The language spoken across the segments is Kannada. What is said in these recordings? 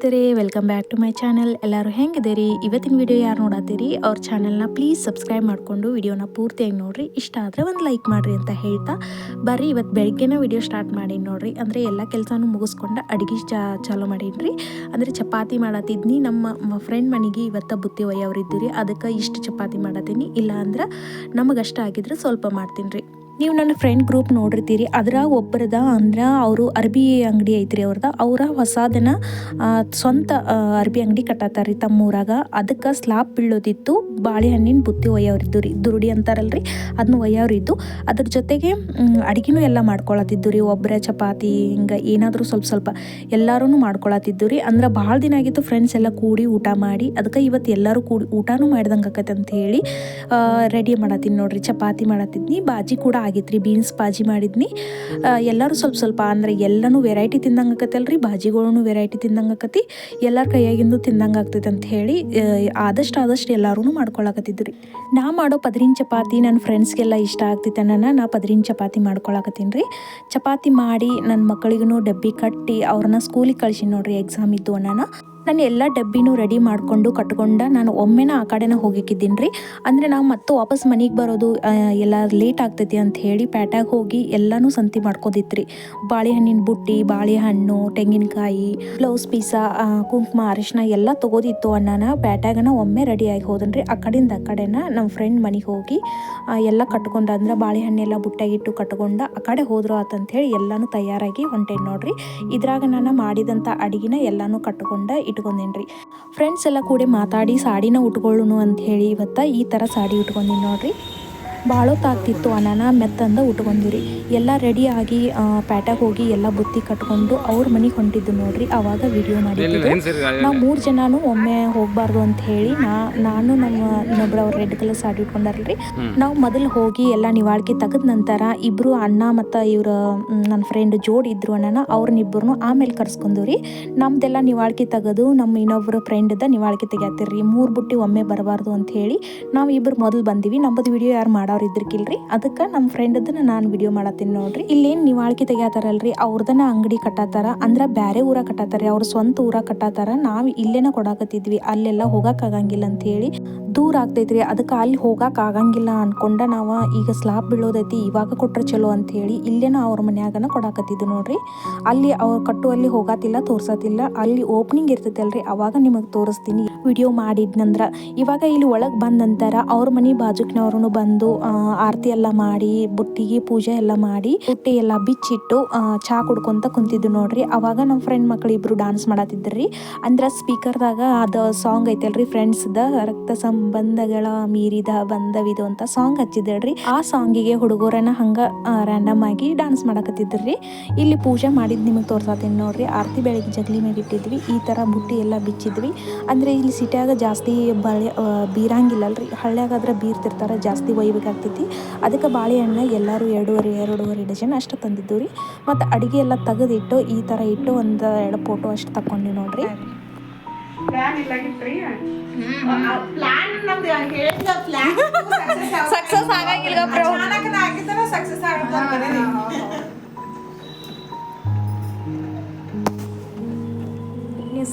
ಸ್ನೇಹಿತರೆ, welcome back to my channel. ಎಲ್ಲರೂ ಹೆಂಗಿದ್ದೀರಿ? ಇವತ್ತಿನ ವಿಡಿಯೋ ಯಾರು ನೋಡತ್ತೀರಿ ಅವ್ರ ಚಾನಲ್ನ ಪ್ಲೀಸ್ ಸಬ್ಸ್ಕ್ರೈಬ್ ಮಾಡಿಕೊಂಡು ವಿಡಿಯೋನ ಪೂರ್ತಿಯಾಗಿ ನೋಡಿರಿ. ಇಷ್ಟ ಆದರೆ ಒಂದು ಲೈಕ್ ಮಾಡಿರಿ ಅಂತ ಹೇಳ್ತಾ ಬರ್ರಿ ಇವತ್ತು ಬೆಳಗ್ಗೆನೇ ವಿಡಿಯೋ ಸ್ಟಾರ್ಟ್ ಮಾಡಿ ನೋಡಿರಿ. ಅಂದರೆ ಎಲ್ಲ ಕೆಲಸನೂ ಮುಗಿಸ್ಕೊಂಡು ಅಡುಗೆ ಚಾಲೂ ಮಾಡೀನಿ. ಅಂದರೆ ಚಪಾತಿ ಮಾಡತ್ತಿದ್ನಿ. ನಮ್ಮ ಫ್ರೆಂಡ್ ಮನೆಗೆ ಇವತ್ತು ಬುತ್ತಿ ಒಯ್ಯವ್ರಿದ್ದು ರೀ. ಅದಕ್ಕೆ ಇಷ್ಟು ಚಪಾತಿ ಮಾಡತ್ತೀನಿ. ಇಲ್ಲ ಅಂದ್ರೆ ನಮಗಷ್ಟ ಆಗಿದ್ರೆ ಸ್ವಲ್ಪ ಮಾಡ್ತೀನಿ ರೀ. ನೀವು ನನ್ನ ಫ್ರೆಂಡ್ ಗ್ರೂಪ್ ನೋಡಿರ್ತೀರಿ. ಅದ್ರಾಗ ಒಬ್ಬರದ ಅಂದ್ರೆ ಅವರು ಅರ್ಬಿ ಅಂಗಡಿ ಐತ್ರಿ ಅವ್ರ ಹೊಸದನ್ನ ಸ್ವಂತ ಅರ್ಬಿ ಅಂಗಡಿ ಕಟ್ಟತ್ತಾರ್ರಿ ತಮ್ಮೂರಾಗ. ಅದಕ್ಕೆ ಸ್ಲಾಬ್ ಬೀಳೋದಿತ್ತು. ಬಾಳೆಹಣ್ಣಿನ ಬುತ್ತಿ ಒಯ್ಯವ್ರಿದ್ದು ರೀ, ದುರುಡಿ ಅಂತಾರಲ್ರಿ, ಅದನ್ನ ಒಯ್ಯವ್ರಿದ್ದು. ಅದ್ರ ಜೊತೆಗೆ ಅಡುಗೆನೂ ಎಲ್ಲ ಮಾಡ್ಕೊಳತ್ತಿದ್ದು ರೀ. ಒಬ್ಬರೇ ಚಪಾತಿ ಹಿಂಗೆ ಏನಾದರೂ ಸ್ವಲ್ಪ ಎಲ್ಲರೂ ಮಾಡ್ಕೊಳತ್ತಿದ್ದು ರೀ. ಅಂದ್ರೆ ಭಾಳ ದಿನ ಆಗಿತ್ತು ಫ್ರೆಂಡ್ಸ್ ಎಲ್ಲ ಕೂಡಿ ಊಟ ಮಾಡಿ. ಅದಕ್ಕೆ ಇವತ್ತು ಎಲ್ಲರೂ ಕೂಡಿ ಊಟನೂ ಮಾಡ್ದಂಗೆ ಆಕೈತೆ ಅಂತ ಹೇಳಿ ರೆಡಿ ಮಾಡತ್ತೀನಿ ನೋಡ್ರಿ. ಚಪಾತಿ ಮಾಡತ್ತಿದ್ನಿ, ಬಾಜಿ ಕೂಡ ಆಗಿತ್ರಿ. ಬೀನ್ಸ್ ಬಾಜಿ ಮಾಡಿದ್ನಿ. ಎಲ್ಲರೂ ಸ್ವಲ್ಪ ಅಂದ್ರೆ ಎಲ್ಲನೂ ವೆರೈಟಿ ತಿಂದಂಗೆ ಆಕತ್ತಲ್ರಿ. ಬಾಜಿಗಳೂ ವೆರೈಟಿ ತಿಂದಂಗೆ ಆಕತಿ, ಎಲ್ಲರ ಕೈಯಾಗಿಂದು ತಿಂದಂಗೆ ಆಗ್ತೈತೆ ಅಂತ ಹೇಳಿ ಆದಷ್ಟು ಎಲ್ಲರೂ ಮಾಡ್ಕೊಳಕತ್ತಿದ್ದು ರೀ. ನಾ ಮಾಡೋ ಪದರಿನ ಚಪಾತಿ ನನ್ನ ಫ್ರೆಂಡ್ಸ್ಗೆಲ್ಲ ಇಷ್ಟ ಆಗ್ತೈತೆ. ನಾ ಪದರಿನ ಚಪಾತಿ ಮಾಡ್ಕೊಳಕತ್ತೀನಿ ರೀ. ಚಪಾತಿ ಮಾಡಿ ನನ್ನ ಮಕ್ಕಳಿಗೂ ಡಬ್ಬಿ ಕಟ್ಟಿ ಅವ್ರನ್ನ ಸ್ಕೂಲಿಗೆ ಕಳ್ಸಿ ನೋಡ್ರಿ. ಎಕ್ಸಾಮ್ ಇದ್ದು ನಾನು ಎಲ್ಲ ಡಬ್ಬಿನೂ ರೆಡಿ ಮಾಡಿಕೊಂಡು ಕಟ್ಕೊಂಡು ನಾನು ಒಮ್ಮೆನ ಆ ಕಡೆನ ಹೋಗಿಕ್ಕಿದ್ದೀನಿ ರೀ. ಅಂದರೆ ನಾವು ಮತ್ತೆ ವಾಪಸ್ ಮನೆಗೆ ಬರೋದು ಎಲ್ಲ ಲೇಟ್ ಆಗ್ತೈತಿ ಅಂತ ಹೇಳಿ ಪ್ಯಾಟ್ಯಾಗ ಹೋಗಿ ಎಲ್ಲನೂ ಸಂತಿ ಮಾಡ್ಕೋದಿತ್ತು. ಬಾಳೆಹಣ್ಣಿನ ಬುಟ್ಟಿ, ಬಾಳೆಹಣ್ಣು, ತೆಂಗಿನಕಾಯಿ, ಬ್ಲೌಸ್ ಪೀಸ, ಕುಂಕುಮ, ಅರಿಶಿನ ಎಲ್ಲ ತೊಗೋದಿತ್ತು. ಪ್ಯಾಟ್ಯಾಗನ ಒಮ್ಮೆ ರೆಡಿಯಾಗಿ ಹೋದನ್ರಿ. ಆ ಕಡೆನ ನಮ್ಮ ಫ್ರೆಂಡ್ ಮನೆಗೆ ಹೋಗಿ ಎಲ್ಲ ಕಟ್ಕೊಂಡು, ಅಂದ್ರೆ ಬಾಳೆಹಣ್ಣೆಲ್ಲ ಬುಟ್ಟಾಗಿಟ್ಟು ಕಟ್ಕೊಂಡು ಆ ಕಡೆ ಹೋದ್ರು ಆತಂಥೇಳಿ ಎಲ್ಲನೂ ತಯಾರಾಗಿ ಹೊಂಟೇನಿ ನೋಡ್ರಿ. ಇದ್ರಾಗ ನಾನು ಮಾಡಿದಂಥ ಅಡುಗೆನ ಎಲ್ಲನೂ ಕಟ್ಕೊಂಡು ಇಟ್ಕೊಂಡೇನ್ರಿ. ಫ್ರೆಂಡ್ಸ್ ಎಲ್ಲ ಕೂಡ ಮಾತಾಡಿ ಸಾಡಿನ ಉಟ್ಕೊಳ್ಳೋಣ ಅಂತ ಹೇಳಿ ಇವತ್ತು ಈ ಥರ ಸಾಡಿ ಉಟ್ಕೊಂಡೀನಿ ನೋಡ್ರಿ. ಭಾಳ ಹೊತ್ತಾಗ್ತಿತ್ತು ಮೆತ್ತಂದ ಉಟ್ಕೊಂಡಿರಿ. ಎಲ್ಲ ರೆಡಿಯಾಗಿ ಪ್ಯಾಟ್ಯಾಗ ಹೋಗಿ ಎಲ್ಲ ಬುತ್ತಿ ಕಟ್ಕೊಂಡು ಅವ್ರ ಮನೆಗೆ ಹೊಂಟಿದ್ದು ನೋಡ್ರಿ. ಆವಾಗ ವಿಡಿಯೋ ಮಾಡಿದ್ದು. ನಾವು 3 ಜನನೂ ಒಮ್ಮೆ ಹೋಗಬಾರ್ದು ಅಂತ ಹೇಳಿ ನಾನು ನಮ್ಮ ಇನ್ನೊಬ್ರು ಅವ್ರು ರೆಡ್ ಕಲರ್ ಸಾಡಿ ಉಟ್ಕೊಂಡಾರಲ್ರಿ, ನಾವು ಮೊದಲು ಹೋಗಿ ಎಲ್ಲ ನಿವಾಳಿಕೆ ತೆಗೆದ ನಂತರ ಇಬ್ಬರು ಅಣ್ಣ ಮತ್ತು ಇವ್ರ ನನ್ನ ಫ್ರೆಂಡ್ ಜೋಡಿ ಇದ್ರು ಅವ್ರನ್ನಿಬ್ಬರನ್ನು ಆಮೇಲೆ ಕರ್ಸ್ಕೊಂಡ್ರಿ. ನಮ್ದೆಲ್ಲ ನಿವಾಳಿಕೆ ತೆಗೆದು ನಮ್ಮ ಇನ್ನೊಬ್ರು ಫ್ರೆಂಡ್ದ ನಿವಾಳಿಕೆ ತೆಗಿಯತ್ತಿರ್ರಿ. 3 ಬುಟ್ಟಿ ಒಮ್ಮೆ ಬರಬಾರ್ದು ಅಂತ ಹೇಳಿ ನಾವು ಇಬ್ಬರು ಮೊದಲು ಬಂದಿವಿ. ನಮ್ಮದು ವಿಡಿಯೋ ಯಾರು ಮಾಡೋರು ಇದ್ರಕಿಲ್ರಿ. ಅದಕ್ಕೆ ನಮ್ಮ ಫ್ರೆಂಡದನ್ನ ನಾನು ವಿಡಿಯೋ ಮಾಡತ್ತೀನಿ ನೋಡ್ರಿ. ಇಲ್ಲೇನು ನಿವಾಳಿಕೆ ತೆಗಿಯತ್ತಾರಲ್ರಿ, ಅವ್ರದನ್ನ ಅಂಗಡಿ ಕಟ್ಟಾತಾರ. ಅಂದ್ರೆ ಬೇರೆ ಊರಾಗ ಕಟ್ಟಾತಾರೆ, ಅವ್ರ ಸ್ವಂತ ಊರಾಗ ಕಟ್ಟಾತಾರ. ನಾವು ಇಲ್ಲೇನ ಕೊಡಾಕತ್ತಿದ್ವಿ. ಅಲ್ಲೆಲ್ಲ ಹೋಗಕ್ಕಾಗಂಗಿಲ್ಲ ಅಂತ ಹೇಳಿ ದೂರ ಆಗ್ತೈತ್ರಿ. ಅದಕ್ಕೆ ಅಲ್ಲಿ ಹೋಗಕ್ಕೆ ಆಗಂಗಿಲ್ಲ ಅನ್ಕೊಂಡ ನಾವು ಈಗ ಸ್ಲಾಬ್ ಬೀಳೋದೈತಿ, ಇವಾಗ ಕೊಟ್ರೆ ಚಲೋ ಅಂತ ಹೇಳಿ ಇಲ್ಲೇನ ಅವ್ರ ಮನ್ಯಾಗನ ಕೊಡಾಕತ್ತಿದ್ದು ನೋಡ್ರಿ. ಅಲ್ಲಿ ಅವ್ರು ಕಟ್ಟುವಲ್ಲಿ ಹೋಗತ್ತಿಲ್ಲ, ತೋರ್ಸತ್ತಿಲ್ಲ. ಅಲ್ಲಿ ಓಪನಿಂಗ್ ಇರ್ತೈತಿ ಅಲ್ರಿ, ಅವಾಗ ನಿಮಗೆ ತೋರಿಸ್ತೀನಿ ವಿಡಿಯೋ ಮಾಡಿದ್ನಂದ್ರ. ಇವಾಗ ಇಲ್ಲಿ ಒಳಗೆ ಬಂದ ನಂತರ ಅವ್ರ ಮನೆ ಬಾಜುಕ್ನವ್ರು ಬಂದು ಆರತಿ ಎಲ್ಲ ಮಾಡಿ ಬುಟ್ಟಿಗೆ ಪೂಜೆ ಎಲ್ಲ ಮಾಡಿ ಬುಟ್ಟಿ ಎಲ್ಲ ಬಿಚ್ಚಿಟ್ಟು ಚಾ ಕುಡ್ಕೊಂತ ಕುಂತಿದ್ದು ನೋಡ್ರಿ. ಅವಾಗ ನಮ್ಮ ಫ್ರೆಂಡ್ ಮಕ್ಳು ಇಬ್ರು ಡಾನ್ಸ್ ಮಾಡತ್ತಿದ್ರಿ. ಅಂದ್ರೆ ಸ್ಪೀಕರ್ದಾಗ ಅದು ಸಾಂಗ್ ಐತಲ್ರಿ ಫ್ರೆಂಡ್ಸ್ದ, ರಕ್ತ ಸಂಬಂಧಗಳ ಮೀರಿದ ಬಂಧವಿದು ಅಂತ ಸಾಂಗ್ ಹಚ್ಚಿದ್ರಿ. ಆ ಸಾಂಗಿಗೆ ಹುಡುಗರನ್ನ ಹಂಗ ರ್ಯಾಂಡಮ್ ಆಗಿ ಡಾನ್ಸ್ ಮಾಡಕತ್ತಿದ್ರಿ. ಇಲ್ಲಿ ಪೂಜೆ ಮಾಡಿದ್ ನಿಮಗೆ ತೋರ್ಸಾತೀನಿ ನೋಡ್ರಿ. ಆರತಿ ಬೆಳಗ್ಗೆ ಜಗಲಿ ಮೇಲೆ ಇಟ್ಟಿದ್ವಿ. ಈ ತರ ಬುಟ್ಟಿ ಎಲ್ಲ ಬಿಚ್ಚಿದ್ವಿ. ಅಂದ್ರೆ ಇಲ್ಲಿ ಸಿಟಿಯಾಗ ಜಾಸ್ತಿ ಬೀರಂಗಿಲ್ಲಲ್ರಿ, ಹಳ್ಳಿಯಾಗಾದ್ರೆ ಬೀರ್ತಿರ್ತಾರ, ಜಾಸ್ತಿ ಒಯ್ಬೇಕಾಗ್ತೈತಿ. ಅದಕ್ಕೆ ಬಾಳೆಹಣ್ಣ ಎಲ್ಲರೂ 2.5 ಡಜನ್ ಅಷ್ಟು ತಂದಿದ್ದು ರೀ. ಮತ್ತು ಅಡುಗೆ ಎಲ್ಲ ತೆಗೆದಿಟ್ಟು ಈ ಥರ ಇಟ್ಟು 1-2 ಫೋಟೋ ಅಷ್ಟು ತಗೊಂಡು ನೋಡ್ರಿ. ಸಕ್ಸಸ್ ಆಗಂಗಿಲ್ಲ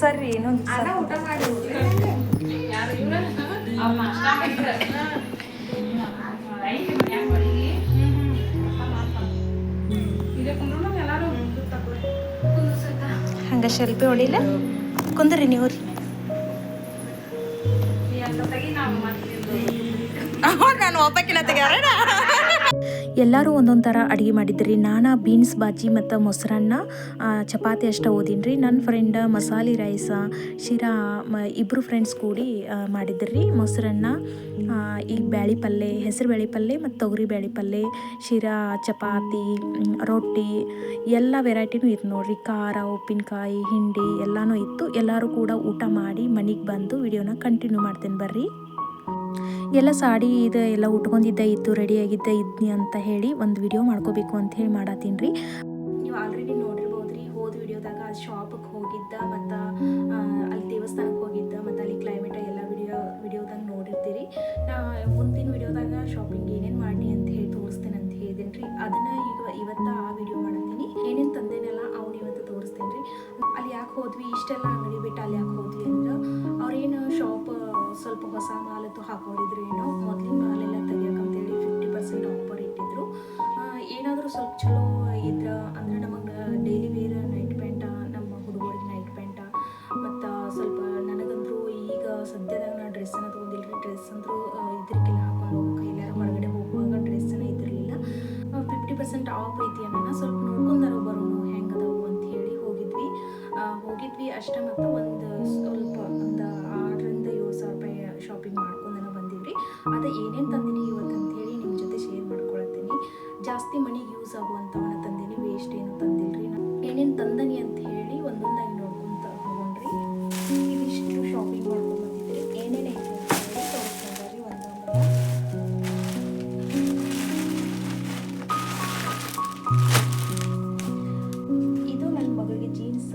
ಸರಿ. ಊಟ ಮಾಡಿ ಹಂಗ ಶೆಲ್ಪಿ ಹೊಡಿಲ್ಲ ಕುಂದ್ರಿ ನೀವು ರೀ. ನಾನು ಒಬ್ಬಕಿನ ತೆಗ್ಯಾರ. ಎಲ್ಲರೂ ಒಂದೊಂದು ಥರ ಅಡುಗೆ ಮಾಡಿದ್ರಿ. ನಾನು ಬೀನ್ಸ್ ಬಾಜಿ ಮತ್ತು ಮೊಸರನ್ನ, ಚಪಾತಿ ಅಷ್ಟೇ ಓದಿನ್ರಿ. ನನ್ನ ಫ್ರೆಂಡ್ ಮಸಾಲೆ ರೈಸ, ಶಿರಾ, ಇಬ್ಬರು ಫ್ರೆಂಡ್ಸ್ ಕೂಡಿ ಮಾಡಿದ್ರಿ. ಮೊಸರನ್ನ, ಈ ಬ್ಯಾಳಿ ಪಲ್ಯ, ಹೆಸರು ಬ್ಯಾಳಿ ಪಲ್ಯ ಮತ್ತು ತೊಗರಿ ಬ್ಯಾಳಿ ಪಲ್ಯ, ಶಿರಾ, ಚಪಾತಿ, ರೊಟ್ಟಿ ಎಲ್ಲ ವೆರೈಟಿನೂ ಇತ್ತು ನೋಡ್ರಿ. ಖಾರ, ಉಪ್ಪಿನಕಾಯಿ, ಹಿಂಡಿ ಎಲ್ಲನೂ ಇತ್ತು. ಎಲ್ಲರೂ ಕೂಡ ಊಟ ಮಾಡಿ ಮನೆಗೆ ಬಂದು ವಿಡಿಯೋನ ಕಂಟಿನ್ಯೂ ಮಾಡ್ತೇನೆ ಬರ್ರಿ. ಎಲ್ಲ ಸಾಡಿ ಇದು ಎಲ್ಲ ಉಟ್ಕೊಂಡಿದ್ದ ಇತ್ತು, ರೆಡಿಯಾಗಿದ್ದ ಇದ್ನಿ ಅಂತ ಹೇಳಿ ಒಂದು ವಿಡಿಯೋ ಮಾಡ್ಕೋಬೇಕು ಅಂತ ಹೇಳಿ ಮಾಡತ್ತೀನಿ ರೀ. ನೀವು ಆಲ್ರೆಡಿ ನೋಡಿರ್ಬೋದು ರೀ, ಹೋದ ವಿಡಿಯೋದಾಗ ಅಲ್ಲಿ ಶಾಪಿಗೆ ಹೋಗಿದ್ದ ಮತ್ತು ಅಲ್ಲಿ ದೇವಸ್ಥಾನಕ್ಕೆ ಹೋಗಿದ್ದ ಮತ್ತು ಅಲ್ಲಿ ಕ್ಲೈಮೇಟ ಎಲ್ಲ ವಿಡಿಯೋದಾಗ ನೋಡಿರ್ತೀರಿ. ಮುಂದಿನ ವಿಡಿಯೋದಾಗ ಶಾಪಿಂಗ್ ಏನೇನು ಮಾಡಿ ಅಂತ ಹೇಳಿ ತೋರಿಸ್ತೇನೆ ಅಂತ ಹೇಳಿದ್ದೀನಿ ರೀ. ಅದನ್ನು ಇವತ್ತು ಆ ವಿಡಿಯೋ ಮಾಡತ್ತೀನಿ. ಏನೇನು ತಂದೇನೆಲ್ಲ ಅವ್ನು ಇವತ್ತು ತೋರಿಸ್ತೇನೆ ರೀ. ಅಲ್ಲಿ ಯಾಕೆ ಹೋದ್ವಿ, ಇಷ್ಟೆಲ್ಲ ಅಂಗಡಿ ಬಿಟ್ಟು ಜಾಸ್ತಿ ಮನೆಗೆ ಯೂಸ್ ಆಗುವಂಥವನ್ನ ತಂದೀನಿ, ವೇಸ್ಟ್ ಏನು ತಂದಿಲ್ರಿ. ನಾನು ಏನೇನು ತಂದನಿ ಅಂತ ಹೇಳಿ ಒಂದೊಂದಾಗಿ ನೋಡ್ಕೊಂತ ಹೋಗೋಣ್ರಿ. ಇದಿಷ್ಟು ಶಾಪಿಂಗ್ ಮಾಡ್ಕೊಂಡು ಬಂದಿದ್ರಿ, ಏನೇನು ಐತಿ ಅಂತ ಹೇಳಿ ತೋರಿಸ್ಕೊಂಡ್ರಿ ಒಂದೊಂದನ್ನ. ಇದು ನನ್ನ ಮಗಳಿಗೆ ಜೀನ್ಸ್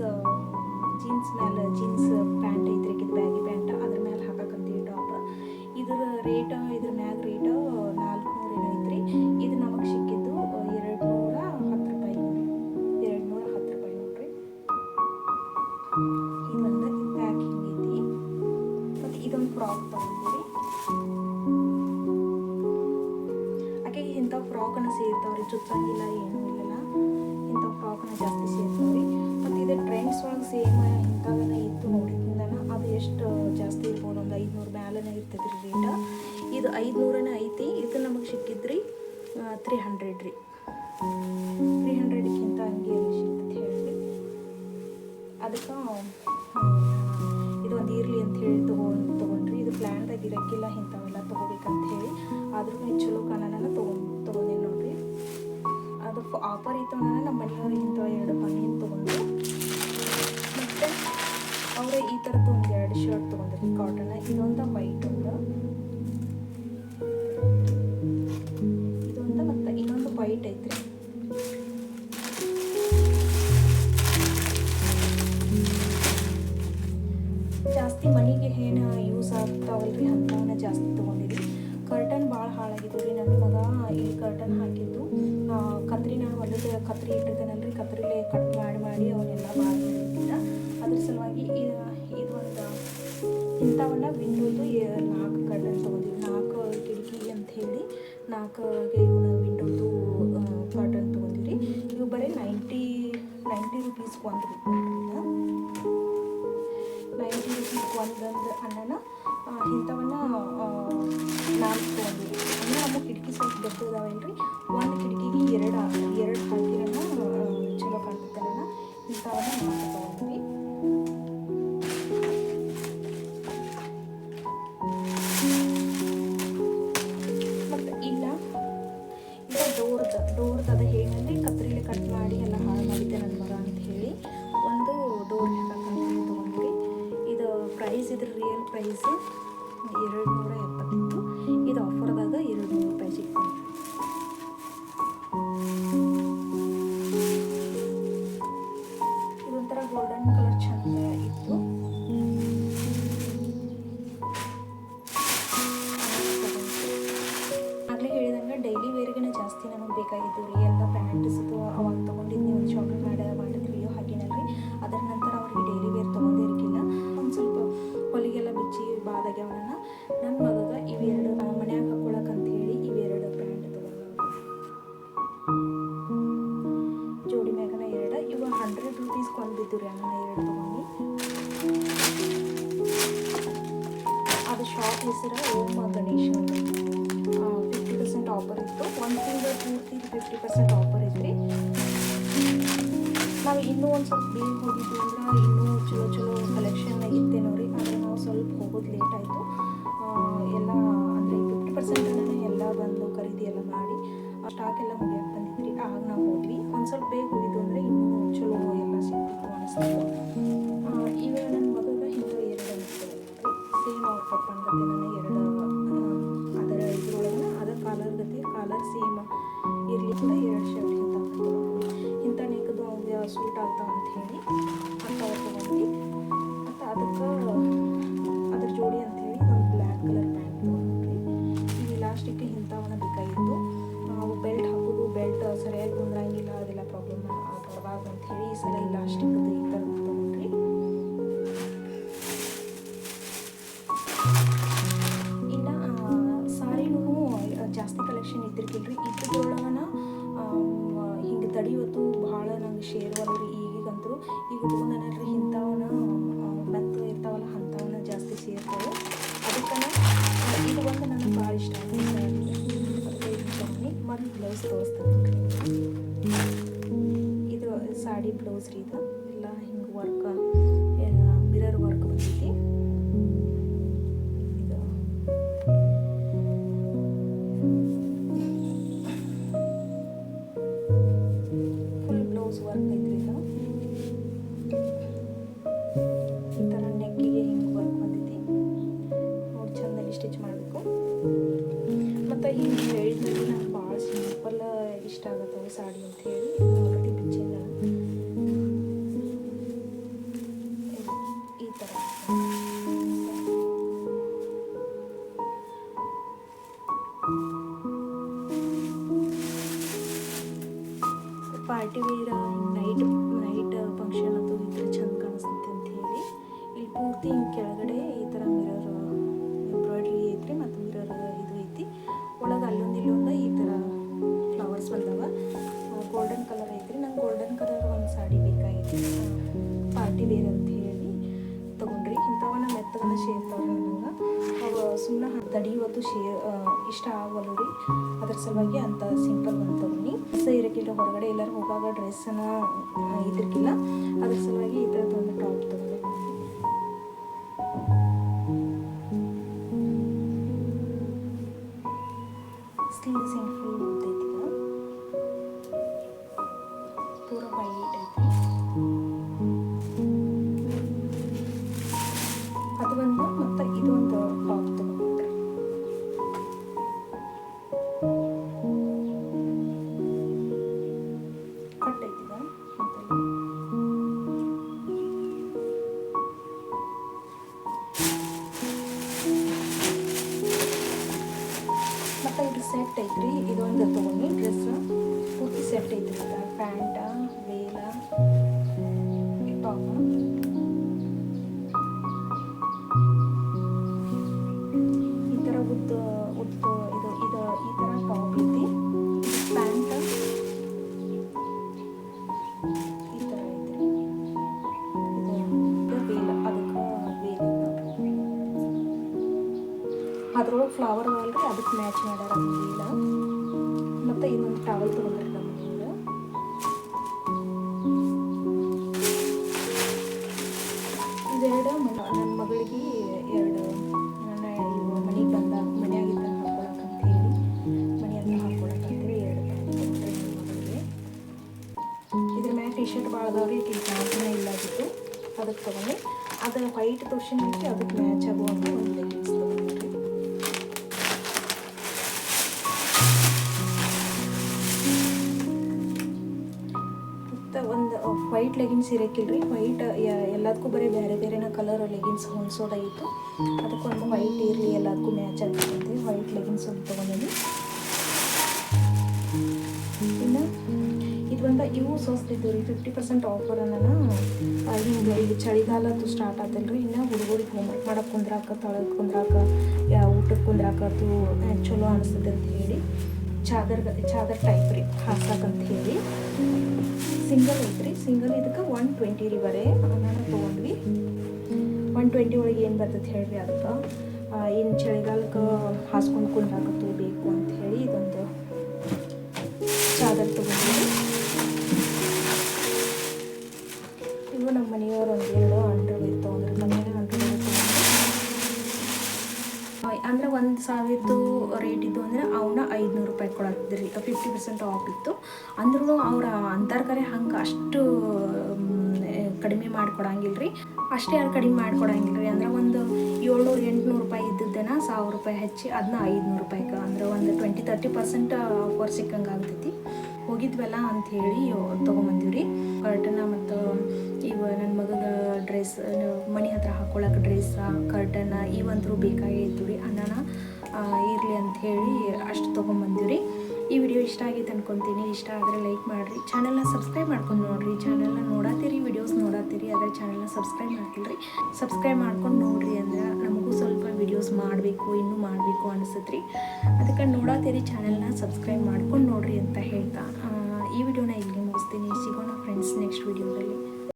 ಮೇಲೆ ಜೀನ್ಸ್ ಪ್ಯಾಂಟ್ ಐತ್ರಿ, ಇದು ಬ್ಯಾಗಿ ಪ್ಯಾಂಟ್, ಅದ್ರ ಮೇಲೆ ಹಾಕಕ್ಕಂತೀವಿ ಟಾಪ್. ಇದ್ರ ರೇಟ್, ಇದ್ರ ಮ್ಯಾಗ ರೇಟ್ 400 ಏನೋ ಐತ್ರಿ. ಇದು ನಮಗೆ ಸಿಕ್ಕಿದ್ದು 210 ರೂಪಾಯಿ ನೋಡ್ರಿ, 210 ರೂಪಾಯಿ ನೋಡ್ರಿ. ಇದೊಂದು ಪ್ಯಾಕಿಂಗ್ ಐತಿ. ಮತ್ತು ಇದೊಂದು ಫ್ರಾಕ್ ತೊಗೊಂಡಿರಿ. ಆಕೆಗೆ ಇಂಥ ಫ್ರಾಕನ್ನು ಸೇರ್ತಾವ್ರಿ, ಚುಚ್ಚಂಗಿಲ್ಲ ಏನೂ ಇಲ್ಲಲ್ಲ, ಇಂಥ ಫ್ರಾಕನ್ನು ಜಾಸ್ತಿ ಸೇರ್ತಾವ್ರಿ. ಮತ್ತು ಇದು ಟ್ರೆಂಡ್ಸ್ ಒಳಗೆ ಸೇಮ್ ಇಂಥವೆಲ್ಲ ಇತ್ತು ನೋಡಿದ್ದಿಂದನ ಅದು ಎಷ್ಟು ಜಾಸ್ತಿ ಇರ್ಬೋದು, ಒಂದು 500 ಮ್ಯಾಲನೇ ಇರ್ತೈತೆ ರೀ ರೇಟ. ಇದು 500 ಐತಿ. ಇದು ನಮಗೆ ಸಿಕ್ಕಿದ್ರಿ 300 ರೀ. 300ಕ್ಕಿಂತ ಹಂಗೆ ಎಲ್ಲಿ ಸಿಗ್ತೈತೆ ಹೇಳಿ. ಅದಕ್ಕೆ ಇದು ಒಂದು ಇರಲಿ ಅಂತ ಹೇಳಿ ತೊಗೊಂಡ್ರಿ. ಇದು ಪ್ಲ್ಯಾನ್ದಾಗ ಇರೋಕ್ಕಿಲ್ಲ ಇಂಥವೆಲ್ಲ ತೊಗೋಬೇಕಂತ ಹೇಳಿ, ಆದ್ರೂ ಇದು ಚಲೋ ಕಾಣನ ತೊಗೊಂಡೇನಿ ನೋಡ್ರಿ. ಅದು ಆಫರ್ ಇತ್ತು ಅನ್ನೋ ನಮ್ಮ ಮನೆಯವ್ರಿಗೆ ಇಂಥ 2 ಬನಿಯನ್ ತೊಗೊಂಡು, ಮತ್ತು ಅವರೇ ಈ ಥರದ್ದು ಒಂದು 2 ಶರ್ಟ್ ತೊಗೊಂಡ್ರಿ ಕಾಟನ್. ಇದೊಂದು ವೈಟ್ ಒಂದು, ಇದೊಂದು ಮತ್ತು ಇನ್ನೊಂದು ವೈಟ್ ಐತ್ರಿ. ಜಾಸ್ತಿ ಮನೆಗೆ ಏನು ಯೂಸ್ ಆಗ್ತಾವಲ್ರಿ ಅಂಥವನ್ನ ಜಾಸ್ತಿ ತೊಗೊಂಡಿದ್ವಿ. ಕರ್ಟನ್ ಭಾಳ ಹಾಳಾಗಿದ್ದು ರೀ. ನನ್ನ ಮಗ ಈ ಕರ್ಟನ್ ಹಾಕಿದ್ದು ಕತ್ರಿ, ನಾನು ಹೊಲದ ಕತ್ರಿ ಇಟ್ಟಿದ್ದೇನಲ್ರಿ, ಕತ್ರಿಲೇ ಕಟ್ ಮಾಡಿ ಅವನ್ನೆಲ್ಲ ಭಾಳ ಇಟ್ಟಿದ್ದ. ಅದ್ರ ಸಲುವಾಗಿ ಇದೊಂದು ಇಂಥವನ್ನ ವಿಂಡೋದು 4 ಕರ್ಟನ್ ತೊಗೊಂಡಿವಿ. 4 ಕಿಟಕಿ ಅಂತ ಹೇಳಿ 4 ಇವನ್ನ ವಿಂಡೋದು ಕರ್ಟನ್ ತೊಗೊಂಡಿವಿ. ಇವು ಬರೀ 90 ರೂಪೀಸ್ ಒಂದು ಬಿಟ್ಬಿಟ್ರಿ. 90 ರೂಪೀಸ್ ಒಂದೊಂದು ಅನ್ನನ ಇಂಥವನ್ನ 4 ತೊಗೊಂಡಿವಿ. ಅಂದರೆ ನಮ್ಮ ಕಿಟಕಿ ಸ್ವಲ್ಪ ದೊಡ್ಡದಾವಲ್ರಿ, ಒಂದು ಕಿಟಕಿಗೆ 2 ಹಾಕಿರೋಣ ಚಲೋ ಕಾಣ್ತೈತಲ್ಲ, ಇಂಥವನ್ನ 4 ತೊಗೊಂಡ್ವಿ. ಮತ್ತು ಇಲ್ಲ ಡೋರ್ದು ಅದು ಹೇಗಂದ್ರೆ ಕತ್ರಿಲೆ ಕಟ್ ಮಾಡಿ ಎಲ್ಲ ಹಾಳು ಮಾಡಿದ್ದೆ ನನ್ನ ಮಗ ಅಂತ ಹೇಳಿ ಒಂದು ಡೋರ್ ಹಾಕಂತ ತೊಗೊಂಡ್ರಿ. ಇದು ಪ್ರೈಸ್, ಇದ್ರ ರಿಯಲ್ ಪ್ರೈಸ್ 270 ಇತ್ತು. ಇದು ಆಫರ್ದಾಗ 200 ರೂಪಾಯಿ ಸಿಕ್ತು. ಇದೊಂಥರ ಗೋಲ್ಡನ್ ಕಲರ್ ಚಂದ ಇತ್ತು. ಆಗಲೇ ಹೇಳಿದಂಗೆ ಡೈಲಿ ವೇರ್ಗೆ ಜಾಸ್ತಿ ನಮಗೆ ಬೇಕಾಗಿದ್ದು ರೀ. ಎಲ್ಲ ಪ್ಯಾಂಟ್ಸ್ ಅವಾಗ ತೊಗೊಂಡಿದ್ದು ಒಂದು ಶಾಪಿಂಗ್ ಮಾಡಿದ ವಿಡಿಯೋ ಹಾಕಿನಲ್ರಿ. ಅದರ ನಂತರ ಅವ್ರಿಗೆ ಡೈಲಿ ವೇರ್ ತೊಗೊಂಡೇ ಇರಲಿಲ್ಲ. ಒಂದು ಸ್ವಲ್ಪ ಹೊಲಿಗೆಲ್ಲ ಬಿಚ್ಚಿ ಬಾದಾಗ್ಯವನ್ನ ನನ್ನ ಮಗಗೆ ಇವೆರಡು ಮನ್ಯಾಗ ಹಾಕೊಳಕಂತ ಹೇಳಿ ಇವೆರಡು ಪ್ಯಾಂಟ್ ತೊಗೊಂಡು ಜೋಡಿ ಮ್ಯಾಗನ 2 ಇವು 100 ರೂಪೀಸ್ಗೆ ಒಂದು ಬಿದ್ದು ರೀ. ಅನ್ನ 2 ತೊಗೊಂಡು. ಅದು ಶಾಪ್ ಹೆಸರು ಓಂ ಗಣೇಶ್ ಅಂತ. 50% ಆಫರ್ ಇತ್ತು. ಒಂದು ತಿಂಗಳು ಪೂರ್ತಿ 50% ಆಫರ್ ಇದ್ರಿ. ನಾವು ಇನ್ನೂ ಒಂದು ಸ್ವಲ್ಪ ಬೇಗ ಹೋಗಿದ್ವಿ ಅಂದ್ರೆ ಇನ್ನೂ ಚಲೋ ಕಲೆಕ್ಷನ್ ಇತ್ತೇನೋ ರೀ. ಆದರೆ ನಾವು ಸ್ವಲ್ಪ ಹೋಗೋದು ಲೇಟ್ ಆಯಿತು. ಎಲ್ಲ ಅಂದರೆ 50% ಎಲ್ಲ ಬಂದು ಖರೀದಿ ಎಲ್ಲ ಮಾಡಿ ಸ್ಟಾಕ್ ಎಲ್ಲ ಮುಗಿಯಕ್ಕೆ ಬಂದಿದ್ರಿ. ಆಗ ನಾವು ಹೋದ್ವಿ. ಒಂದು ಸ್ವಲ್ಪ ಬೇಗ ಹೋಗಿದ್ದು ಅಂದರೆ ಇನ್ನೂ ಚಲೋ ಎಲ್ಲ ಸಿಗ್ತಿತ್ತು ಅನಿಸ್ತಿತ್ತು. ಇವಾಗ ನನ್ನ ಮಗಗೆ ಇಂಥ 2 ಅನಿಸ್ತು ಸೇಮ್ ಅವ್ರ ಪಪ್ಪನ ಗತೆ ನನ್ನ 2 ಅದರ ಇದ್ರೊಳಗೆ ಅದರ ಕಾಲರ್ ಸೇಮ್ ಇರಲಿ ಕೂಡ 2 ಶರ್ಟ್ ಇಂಥ ನೆಕ್ಕದು ಅವ್ರಿಗೆ ಸೂಟ್ ಆಗ್ತಾವ ಅಂತ ಹೇಳಿ ಅಂಥವ್ರು ತೊಗೊಂಡ್ವಿ. ಮತ್ತು ಅದಕ್ಕೆ ಅದ್ರ ಜೋಡಿ ಅಂಥೇಳಿ ಒಂದು ಬ್ಲ್ಯಾಕ್ ಕಲರ್ ಪ್ಯಾಂಟ್ ತೊಗೊಂಡ್ರಿ. ಈ ಲಾಸ್ಟಿಗೆ ಇಂಥವನ್ನ ಬೇಕಾಗಿತ್ತು. ನಾವು ಬೆಲ್ಟ್ ಹಾಕೋದು, ಬೆಲ್ಟ್ ಸರಿಯಾಗಿ ಕುಂದ್ರಂಗಿಲ್ಲ, ಅದೆಲ್ಲ ಪ್ರಾಬ್ಲಮ್ ಆಗಬಾರ್ದು ಅಂಥೇಳಿ ಈ ಸಲ ಈ ಲಾಸ್ಟಿಗೆ ಈ ಥರ ತೊಗೊಂಡ್ರಿ. ಇನ್ನು ಸಾರಿನೂ ಜಾಸ್ತಿ ಕಲೆಕ್ಷನ್ ಇದ್ದಿರ್ಕಿಲ್ರಿ. ಇದ್ದದ್ರೊಳಗನ ಹಿಂಗೆ ತಡಿಯೋದು ಭಾಳ ನಂಗೆ ಶೇರ್ವಲ್ರಿ. ಈಗಂತೂ ಈಗ ತೊಗೊಂಡನಲ್ರಿ ಇಂಥವನ್ನ ಮೆತ್ತ ಇರ್ತಾವಲ್ಲ ಅಂಥವನ್ನ ಜಾಸ್ತಿ ಸೇರ್ತಾವೆ. ಅದಕ್ಕೆ ಇದು ಒಂದು ನನಗೆ ಭಾಳ ಇಷ್ಟ ಆಗುತ್ತೆ. ಅದಕ್ಕೆ ಮತ್ತು ಬ್ಲೌಸ್ ತೋರಿಸ್ತೀನಿ. ಇದು ಸಾಡಿ ಬ್ಲೌಸ್ ರೀ. ಇದು ಎಲ್ಲ ಹಿಂಗೆ ವರ್ಕ್ ಮಿರರ್ ವರ್ಕ್ ಬಂದೈತಿ. ಇದು ಪಾರ್ಟಿ ವೇರ್ ನೈಟ್ ಫಂಕ್ಷನ್ ಅದು ಈ ಥರ ಚಂದ ಕಾಣಿಸ್ತೈತೆ ಅಂತ ಹೇಳಿ ಇಲ್ಲಿ ಪೂರ್ತಿ ಹಿಂಗೆ ಕೆಳಗಡೆ ಈ ಥರ ಮಿರರ್ ಎಂಬ್ರಾಯ್ಡ್ರಿ ಐತ್ರಿ ಮತ್ತು ಮಿರರ್ ಇದು ಐತಿ. ಒಳಗೆ ಅಲ್ಲೊಂದು ಇಲ್ಲೊಂದು ಈ ಥರ ಫ್ಲವರ್ಸ್ ಬಂದವ. ಗೋಲ್ಡನ್ ಕಲರ್ ಐತ್ರಿ. ನಂಗೆ ಗೋಲ್ಡನ್ ಕಲರ್ ಒಂದು ಸಾಡಿ ಬೇಕಾಗಿತ್ತು ಪಾರ್ಟಿ ವೇರ್ ಅಂತ ಹೇಳಿ ತೊಗೊಂಡ್ರಿ. ಇಂಥವನ್ನ ಮೆತ್ತಗನ ಶೇರ್ತಾವ್ರಿ ನಂಗೆ. ಅವು ಸುಮ್ಮನೆ ತಡಿಯೋದು ಇಷ್ಟ ಆಗವಲ್ಲ ರೀ, ಅದ್ರ ಸಲುವಾಗಿ ಅಂತ ಸಿಂಪಲ್ ಒಂದು ತೊಗೊಂಡು ಇರೋಕ್ಕಿಲ್ಲ. ಹೊರಗಡೆ ಎಲ್ಲರೂ ಹೋಗಾಗ ಡ್ರೆಸ್ಸನ್ನು ಇದ್ರಕ್ಕಿಲ್ಲ, ಅದ್ರ ಸಲುವಾಗಿ ಈ ಥರದ್ದು ಒಂದು ಟಾಪ್ ತೊಗೊಂಡೆ. ಸ್ಲೀವ್ಸ್ ಹಿಂಗೆ ಫುಲ್ ಉದ್ದೈತಿ, ಪೂರ ವೈಟ್ ಐತಿ. ಅದು ಒಂದು ಮತ್ತು ಇದೊಂದು ಟಾಪ್ ತೊಗೊಂಡ್ರಿ. ಕಟ್ ಐತಿದ ಮತ್ತು ಇದು ಸೆಟ್ ಐತ್ರಿ. ಇದೊಂದು ತೊಗೊಂಡು ಡ್ರೆಸ್ ಪೂರ್ತಿ ಸೆಟ್ ಐತ್ರಿ. ಪ್ಯಾಂಟ ವೇಲ ಟಾಪ್ ಈ ಥರ ಉದ್ದು ಇದು ಈ ಥರ ಟಾಪ್ ಐತಿ. ಪ್ಯಾಂಟ್ ಈ ಥರ ಐತ್ರಿ. ಇದು ವೇಲ, ಅದಕ್ಕೆ ವೇಲ ಅದ್ರೊಳಗೆ ಫ್ಲವರ್ ಅಲ್ರಿ, ಅದಕ್ಕೆ ಮ್ಯಾಚ್ ಮಾಡ್ಯಾರ ಅದು ವೇಲ. ಮತ್ತು ಇನ್ನೊಂದು ಟವಲ್ ತೊಗೊಂಡ್ರಿ ನಮ್ಮ ಮನೆಯಿಂದ. ಇದೆರಡು ನನ್ನ ಮಗಳಿಗೆ ಎರಡು ನನ್ನ ಇವು ಮನೆಗೆ ಬಂದಾಗ ಮನೆಯಾಗಿದ್ದಾಗ ಹಾಕ್ಕೊಳಕ್ಕಂತೇಳಿ ಮನೆಯೆಲ್ಲ ಹಾಕ್ಕೊಳಕ್ಕಂತೇಳಿ ಎರಡು ತೊಗೊಂಡ್ರಿ ನನ್ನ ಮಗಳಿಗೆ. ಇದ್ರ ಮ್ಯಾಲೆ ಟಿ ಶರ್ಟ್ ಭಾಳ ಅದಾವ್ರಿ, ಈಗ ಜಾಸ್ತಿನೇ ಇಲ್ಲಾಗಿತ್ತು, ಅದಕ್ಕೆ ತೊಗೊಂಡು. ಅದು ವೈಟ್ ತೋರ್ಸಿನ ಅದಕ್ಕೆ ಮ್ಯಾಚ್ ಆಗುವಂಥ ಒಂದು ಲೆಗ್ಗಿನ್ಸ್ ತೊಗೊಂಡ್ರಿ. ಒಂದು ವೈಟ್ ಲೆಗಿನ್ಸ್ ಇರೋಕ್ಕಿಲ್ರಿ. ವೈಟ್ ಎಲ್ಲದಕ್ಕೂ ಬರೀ ಬೇರೆ ಬೇರೆನ ಕಲರ್ ಲೆಗಿನ್ಸ್ ಹೊಲಿಸೋದಾಗಿತ್ತು. ಅದಕ್ಕೊಂದು ವೈಟ್ ಇರಲಿ, ಎಲ್ಲದಕ್ಕೂ ಮ್ಯಾಚ್ ಆಗ್ತೈತೆ. ವೈಟ್ ಲೆಗಿನ್ಸ್ ಒಂದು ತೊಗೊಂಡಿದ್ವಿ. ಇನ್ನು ಇದು ಒಂದು ಇವು ಸೋಸ್ತಿದ್ದು ರೀ, 50% ಆಫರನ್ನು. ಹಿಂಗೆ ಈಗ ಚಳಿಗಾಲದ್ದು ಸ್ಟಾರ್ಟ್ ಆತಲ್ರಿ. ಇನ್ನು ಹುಡುಗರಿಗೆ ಹೋಮ್ವರ್ಕ್ ಮಾಡಕ್ಕೆ ಕುಂದ್ರಾಕ, ತೊಳೆದು ಕುಂದ್ರಾಕ, ಊಟಕ್ಕೆ ಕುಂದ್ರಾಕದು ಚಲೋ ಅನಿಸ್ತದೆ ಅಂತ ಹೇಳಿ ಚಾದರ್ ಟೈಪ್ ರೀ ಹಾಕಂತ ಹೇಳಿ ಸಿಂಗಲ್ ಐತ್ರಿ. ಸಿಂಗಲ್ ಇದಕ್ಕೆ 120 ರೀ ಬರೇ ನಾನು ತೊಗೊಂಡ್ವಿ. 120 ಒಳಗೆ ಏನು ಬರ್ತೈತೆ ಹೇಳ್ರಿ, ಅದಕ್ಕೆ ಏನು ಚಳಿಗಾಲಕ್ಕೆ ಹಾಸ್ಕೊಂಡು ಕುಂದ್ರಾಕತ್ತು ಬೇಕು ಅಂತ ಹೇಳಿ ಇದೊಂದು ಚಾದರ್ ತೊಗೊಂಡ್ವಿ. ಇವು ನಮ್ಮ ಮನೆಯವರು ಒಂದೆರಡು ಅಂಡರ್ವೇರ್ ತೊಗೊಂಡ್ರಿ. ಕಮ್ಮಿನೇ ಅಂಡರ್ವೇರ್ ತೊಗೊಂಡ್ರಿ. ಅಂದರೆ 1,000 ರೇಟ್ ಇದ್ದು ಅಂದರೆ ಅವನ್ನ 500 ರೂಪಾಯಿ ಕೊಡತ್ತಿದ್ರಿ. 50% ಆಫ್ ಇತ್ತು ಅಂದ್ರೂ ಅವ್ರು ಅಂತರ್ಕರೆ ಹಂಗೆ ಅಷ್ಟು ಕಡಿಮೆ ಮಾಡಿಕೊಡಂಗಿಲ್ಲ ರೀ. ಅಷ್ಟೇ ಯಾರು ಕಡಿಮೆ ಮಾಡಿಕೊಡಂಗಿಲ್ಲ ರೀ. ಅಂದ್ರೆ ಒಂದು 700-800 ರೂಪಾಯಿ ಇದ್ದದ್ದನ್ನು 1000 ರೂಪಾಯಿ ಹೆಚ್ಚಿ ಅದನ್ನ 500 ರೂಪಾಯಿಗೆ, ಅಂದ್ರೆ ಒಂದು 20-30% ಆಫರ್ ಸಿಕ್ಕಂಗೆ ಆಗ್ತೈತಿ. ಹೋಗಿದ್ವಲ್ಲ ಅಂಥೇಳಿ ತೊಗೊಂಬಂದಿವಿ ರೀ. ಕರ್ಟನ ಮತ್ತು ಇವು ನನ್ನ ಮಗಗೆ ಡ್ರೆಸ್, ಮನೆ ಹತ್ರ ಹಾಕ್ಕೊಳಕ್ಕೆ ಡ್ರೆಸ್ಸ, ಕರ್ಟನ ಇವಂತರೂ ಬೇಕಾಗಿತ್ತು ರೀ. ಅನ್ನನ ಇರಲಿ ಅಂಥೇಳಿ ಅಷ್ಟು ತೊಗೊಂಬಂದಿವಿ ರೀ. ಈ ವಿಡಿಯೋ ಇಷ್ಟ ಆಗೈತೆ ಅನ್ಕೊತೀನಿ. ಇಷ್ಟ ಆದರೆ ಲೈಕ್ ಮಾಡಿರಿ. ಚಾನಲ್ನ ಸಬ್ಸ್ಕ್ರೈಬ್ ಮಾಡ್ಕೊಂಡು ನೋಡಿರಿ. ಚಾನಲ್ನ ನೋಡತ್ತೀರಿ, ವಿಡಿಯೋಸ್ ನೋಡತ್ತೀರಿ, ಆದರೆ ಚಾನಲ್ನ ಸಬ್ಸ್ಕ್ರೈಬ್ ಮಾಡ್ತಿಲ್ರಿ. ಸಬ್ಸ್ಕ್ರೈಬ್ ಮಾಡ್ಕೊಂಡು ನೋಡಿರಿ, ಅಂದ್ರೆ ನಮಗೂ ಸ್ವಲ್ಪ ವಿಡಿಯೋಸ್ ಮಾಡಬೇಕು, ಇನ್ನೂ ಮಾಡಬೇಕು ಅನಿಸುತ್ತೆ ರೀ. ಅದಕ್ಕೆ ನೋಡತ್ತೀರಿ, ಚಾನಲ್ನ ಸಬ್ಸ್ಕ್ರೈಬ್ ಮಾಡ್ಕೊಂಡು ನೋಡಿರಿ ಅಂತ ಹೇಳ್ತಾ ಈ ವಿಡಿಯೋನ ಇಲ್ಲಿ ಮುಗಿಸ್ತೀನಿ. ಸಿಗೋಣ ಫ್ರೆಂಡ್ಸ್ ನೆಕ್ಸ್ಟ್ ವಿಡಿಯೋದಲ್ಲಿ.